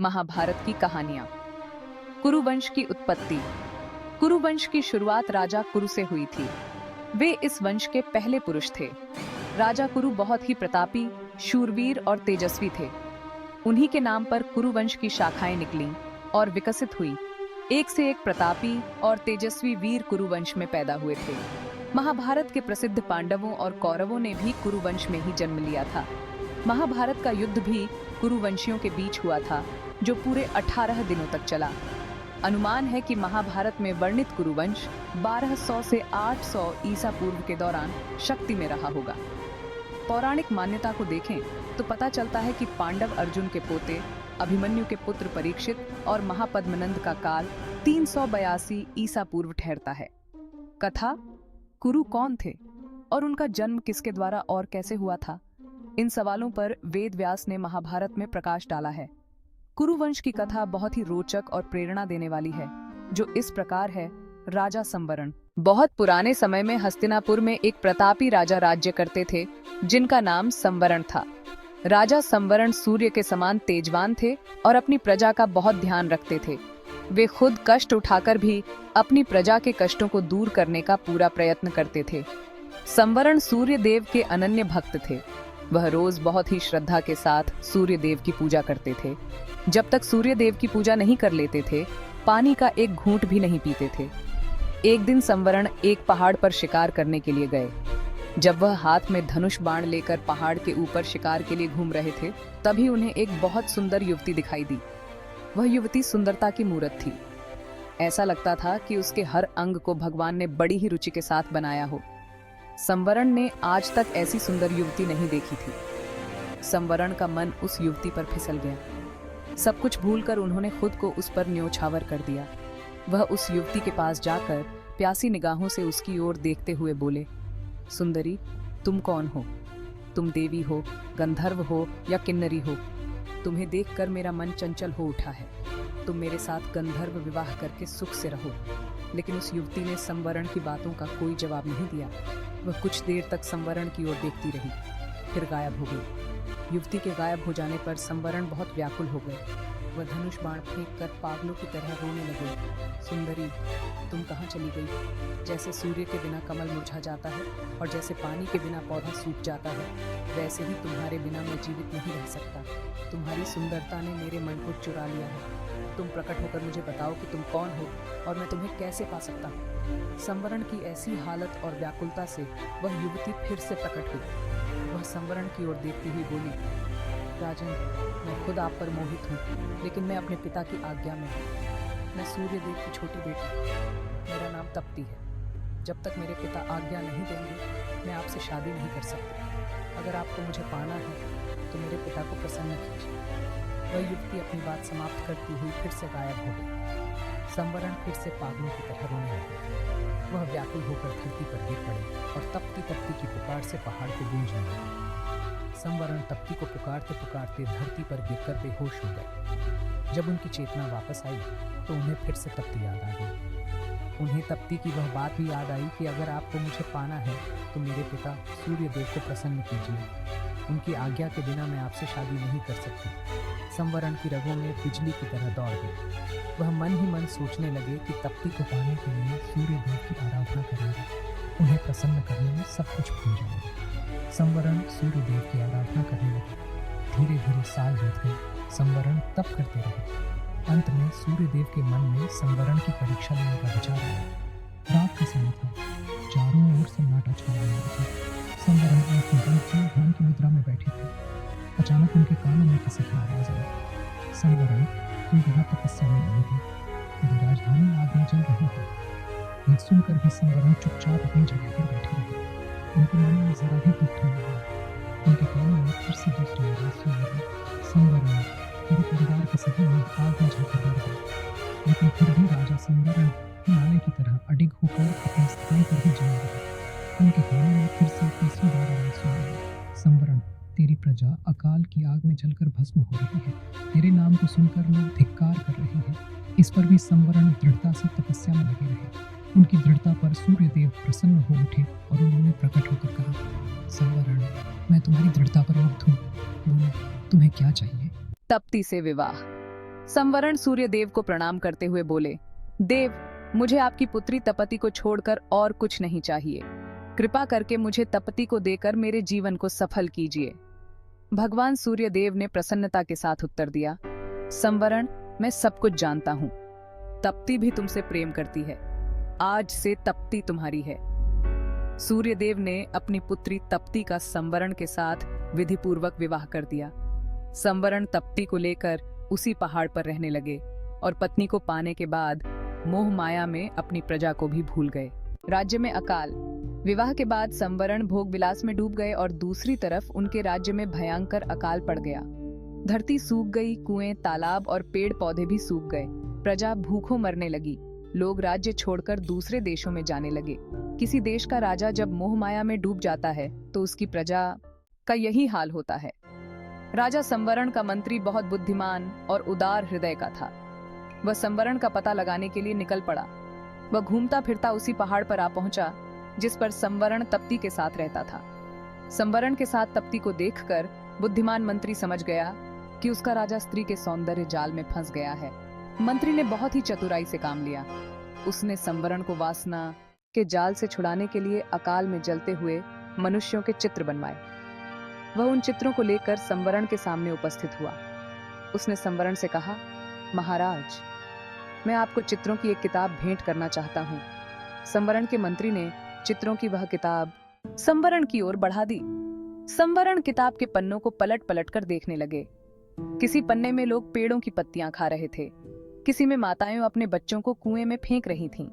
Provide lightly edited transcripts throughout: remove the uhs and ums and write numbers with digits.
महाभारत की कहानियां। कुरुवंश की उत्पत्ति। कुरुवंश की शुरुआत राजा कुरु से हुई थी। वे इस वंश के पहले पुरुष थे। राजा कुरु बहुत ही प्रतापी, शूरवीर और तेजस्वी थे। उन्हीं के नाम पर कुरुवंश की शाखाएं निकलीं और विकसित हुई। एक से एक प्रतापी और तेजस्वी वीर कुरुवंश में पैदा हुए थे। महाभारत के प्रसिद्ध पांडवों और कौरवों ने भी कुरुवंश में ही जन्म लिया था। महाभारत का युद्ध भी कुरुवंशियों के बीच हुआ था, जो पूरे 18 दिनों तक चला। अनुमान है कि महाभारत में वर्णित कुरुवंश 1200 से 800 ईसा पूर्व के दौरान शक्ति में रहा होगा। पौराणिक मान्यता को देखें तो पता चलता है कि पांडव अर्जुन के पोते, अभिमन्यु के पुत्र परीक्षित और महापद्मनंद का काल 382 ईसा पूर्व ठहरता है। कथा: कुरु कौन थे और उनका जन्म किसके द्वारा और कैसे हुआ था? इन सवालों पर वेद व्यास ने महाभारत में प्रकाश डाला है। कुरुवंश की कथा बहुत ही रोचक और प्रेरणा देने वाली है, जो इस प्रकार है। राजा संवरण। बहुत पुराने समय में हस्तिनापुर में एक प्रतापी राजा राज्य करते थे, जिनका नाम संवरण था। राजा संवरण सूर्य के समान तेजवान थे और अपनी प्रजा का बहुत ध्यान रखते थे। वे खुद कष्ट उठाकर भी अपनी प्रजा के कष्टों को दूर करने का पूरा प्रयत्न करते थे। संवरण सूर्य देव के अनन्य भक्त थे। वह रोज बहुत ही श्रद्धा के साथ सूर्य देव की पूजा करते थे। जब तक सूर्य देव की पूजा नहीं कर लेते थे, पानी का एक घूंट भी नहीं पीते थे। एक दिन संवरण एक पहाड़ पर शिकार करने के लिए गए। जब वह हाथ में धनुष बाण लेकर पहाड़ के ऊपर शिकार के लिए घूम रहे थे, तभी उन्हें एक बहुत सुंदर युवती दिखाई दी। वह युवती सुंदरता की मूरत थी। ऐसा लगता था कि उसके हर अंग को भगवान ने बड़ी ही रुचि के साथ बनाया हो। संवरण ने आज तक ऐसी सुंदर युवती नहीं देखी थी। संवरण का मन उस युवती पर फिसल गया। सब कुछ भूलकर उन्होंने खुद को उस पर न्योछावर कर दिया। वह उस युवती के पास जाकर प्यासी निगाहों से उसकी ओर देखते हुए बोले, सुंदरी, तुम कौन हो? तुम देवी हो, गंधर्व हो या किन्नरी हो? तुम्हें देखकर मेरा मन चंचल हो उठा है। तुम मेरे साथ गंधर्व विवाह करके सुख से रहो। लेकिन उस युवती ने संवरण की बातों का कोई जवाब नहीं दिया। वह कुछ देर तक संवरण की ओर देखती रही, फिर गायब हो गई। युवती के गायब हो जाने पर संवरण बहुत व्याकुल हो गए। वह धनुष बाण फेंककर पागलों की तरह रोने लगे। सुंदरी, तुम कहाँ चली गई? जैसे सूर्य के बिना कमल मुरझा जाता है और जैसे पानी के बिना पौधा सूख जाता है, वैसे ही तुम्हारे बिना मैं जीवित नहीं रह सकता। तुम्हारी सुंदरता ने मेरे मन को चुरा लिया है। तुम प्रकट होकर मुझे बताओ कि तुम कौन हो और मैं तुम्हें कैसे पा सकता हूँ। संवरण की ऐसी हालत और व्याकुलता से वह युवती फिर से प्रकट हुई। वह संवरण की ओर देखती हुई बोली, राजन, मैं खुद आप पर मोहित हूँ, लेकिन मैं अपने पिता की आज्ञा में हूँ। मैं सूर्य देव की छोटी बेटी, मेरा नाम तप्ती है। जब तक मेरे पिता आज्ञा नहीं देंगे, मैं आपसे शादी नहीं कर सकती। अगर आपको मुझे पाना है तो मेरे पिता को प्रसन्न कीजिए। वह युवती अपनी बात समाप्त करती हुई फिर से गायब हो गई। संवरण फिर से पागलों की तरह रोने लगे। वह व्याकुल होकर धरती पर गिर पड़े और तप्ती तप्ती की पुकार से पहाड़ को गूंजने लगे। संवरण तप्ती को पुकारते पुकारते धरती पर गिरकर बेहोश हो गए। जब उनकी चेतना वापस आई तो उन्हें फिर से तप्ती याद आ गई। उन्हें तप्ती की वह बात भी याद आई कि अगर आपको मुझे पाना है तो मेरे पिता सूर्य देव को प्रसन्न कीजिए। उनकी आज्ञा के बिना मैं आपसे शादी नहीं कर सकती। संवरण की रगों में बिजली की तरह दौड़ गई। वह मन ही मन सोचने लगे कि तप्ती को पाने के लिए सूर्य देव की आराधना करेंगे। उन्हें प्रसन्न करने में सब कुछ भूल जाएंगे। संवरण सूर्य देव की आराधना करने लगे। धीरे धीरे साल बीत गए। संवरण तप करते रहे। अंत में सूर्य देव के मन में संवरण की परीक्षा लेने का विचार आया। रात का समय था। चारों ओर सन्नाटा छाया हुआ था। संवरण आंखें बंद किए ध्यान की मुद्रा में बैठे थे। अचानक उनके कानों में किसी की आवाज आई, संवरण, तुम यहाँ तपस्या में आई हो। मेरी राजधानी आग में जल रही है। यह सुनकर भी संवरण चुपचाप अपनी जगह पर बैठे रहे। उनके मन में जरा भी दुख नहीं हुआ। उनके कानों में फिर से दूसरी आवाज सुनाई दी, संवरण, मेरे परिवार के सभी लोग आग में जलकर मर गए। लेकिन फिर भी राजा संवरण हिमालय की तरह अडिग होकर अपने स्थान पर ही जम रहे। उनके कानों में फिर से तीसरी बार आवाज सुनाई दी, संवरण, तेरी प्रजा अकाल की आग में जलकर भस्म हो रही है। तेरे नाम को सुनकर लोग धिक्कार कर रहे हैं। इस पर भी संवरण दृढ़ता से तपस्या में लगे रहे। उनकी दृढ़ता पर सूर्य देव प्रसन्न हो उठे और उन्होंने प्रकट होकर कहा, संवरण, मैं तुम्हारी दृढ़ता पर मुग्ध हूँ। बोलो, तुम्हें क्या चाहिए? तप्ती से विवाह। संवरण सूर्य देव को प्रणाम करते हुए बोले, देव, मुझे आपकी पुत्री तपति को छोड़कर और कुछ नहीं चाहिए। कृपा करके मुझे तपति को देकर मेरे जीवन को सफल कीजिए। भगवान सूर्य देव ने प्रसन्नता के साथ उत्तर दिया, संवरण, मैं सब कुछ जानता हूं। तप्ती भी तुमसे प्रेम करती है। आज से तप्ती तुम्हारी है। सूर्य देव ने अपनी पुत्री तप्ती का संवरण के साथ विधिपूर्वक विवाह कर दिया। संवरण तप्ती को लेकर उसी पहाड़ पर रहने लगे और पत्नी को पाने के बाद मोह माया में अपनी प्रजा को भी भूल गए। राज्य में अकाल। विवाह के बाद संवरण भोग विलास में डूब गए और दूसरी तरफ उनके राज्य में भयंकर अकाल पड़ गया। धरती सूख गई, कुएं, तालाब और पेड़ पौधे भी सूख गए। प्रजा भूखों मरने लगी। लोग राज्य छोड़कर दूसरे देशों में जाने लगे। किसी देश का राजा जब मोह माया में डूब जाता है तो उसकी प्रजा का यही हाल होता है। राजा संवरण का मंत्री बहुत बुद्धिमान और उदार हृदय का था। वह संवरण का पता लगाने के लिए निकल पड़ा। वह घूमता फिरता उसी पहाड़ पर आ पहुंचा जिस पर संवरण तप्ती के साथ रहता था। संवरण के साथ तप्ती को देखकर बुद्धिमान मंत्री समझ गया कि उसका राजा स्त्री के सौंदर्य जाल में फंस गया है। मंत्री ने बहुत ही चतुराई से काम लिया। उसने संवरण को वासना के जाल से छुड़ाने के लिए अकाल में जलते हुए मनुष्यों के चित्र बनवाए। वह उन चित्रों को लेकर संवरण के सामने उपस्थित हुआ। उसने संवरण से कहा, महाराज, मैं आपको चित्रों की एक किताब भेंट करना चाहता हूँ। संवरण के मंत्री ने चित्रों की वह किताब संवरण की ओर बढ़ा दी। संवरण किताब के पन्नों को पलट पलट कर देखने लगे। किसी पन्ने में लोग पेड़ों की पत्तियां खा रहे थे, किसी में माताएं अपने बच्चों को कुएं में फेंक रही थीं,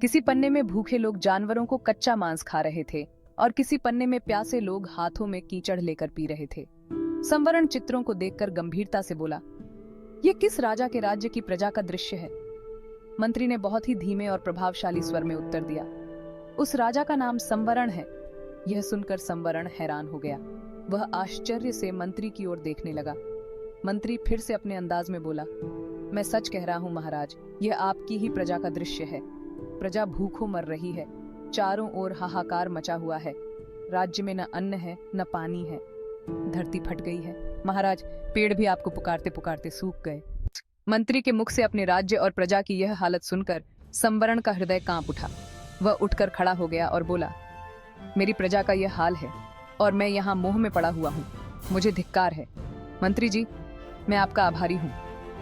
किसी पन्ने में भूखे लोग जानवरों को कच्चा मांस खा रहे थे और किसी पन्ने में प्यासे लोग हाथों में कीचड़ लेकर पी रहे थे। संवरण चित्रों को देखकर गंभीरता से बोला, यह किस राजा के राज्य की प्रजा का दृश्य है? मंत्री ने बहुत ही धीमे और प्रभावशाली स्वर में उत्तर दिया, उस राजा का नाम संवरण है। यह सुनकर संवरण हैरान हो गया। वह आश्चर्य से मंत्री की ओर देखने लगा। मंत्री फिर से अपने अंदाज में बोला, मैं सच कह रहा हूं महाराज, यह आपकी ही प्रजा का दृश्य है। प्रजा भूखों मर रही है। चारों ओर हाहाकार मचा हुआ है। राज्य में न अन्न है न पानी है। धरती फट गई है। महाराज, पेड़ भी आपको पुकारते पुकारते सूख गए। मंत्री के मुख से अपने राज्य और प्रजा की यह हालत सुनकर संवरण का हृदय कांप उठा। वह उठकर खड़ा हो गया और बोला, मेरी प्रजा का यह हाल है और मैं यहाँ मोह में पड़ा हुआ हूँ। मुझे धिक्कार है। मंत्री जी, मैं आपका आभारी हूँ।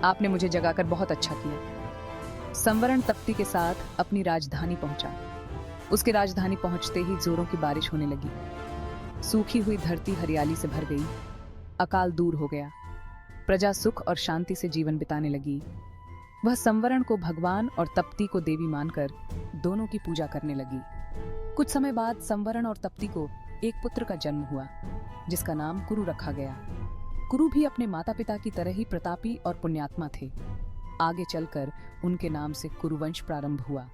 आपने मुझे जगाकर बहुत अच्छा किया। संवरण तप्ती के साथ अपनी राजधानी पहुंचा। उसकी राजधानी पहुंचते ही जोरों की बारिश होने लगी। सूखी हुई धरती हरियाली से भर गई। अकाल दूर हो गया। प्रजा सुख और शांति से जीवन बिताने लगी। वह संवरण को भगवान और तप्ती को देवी मानकर दोनों की पूजा करने लगी। कुछ समय बाद संवरण और तप्ती को एक पुत्र का जन्म हुआ, जिसका नाम कुरु रखा गया। कुरु भी अपने माता पिता की तरह ही प्रतापी और पुण्यात्मा थे। आगे चलकर उनके नाम से कुरुवंश प्रारंभ हुआ।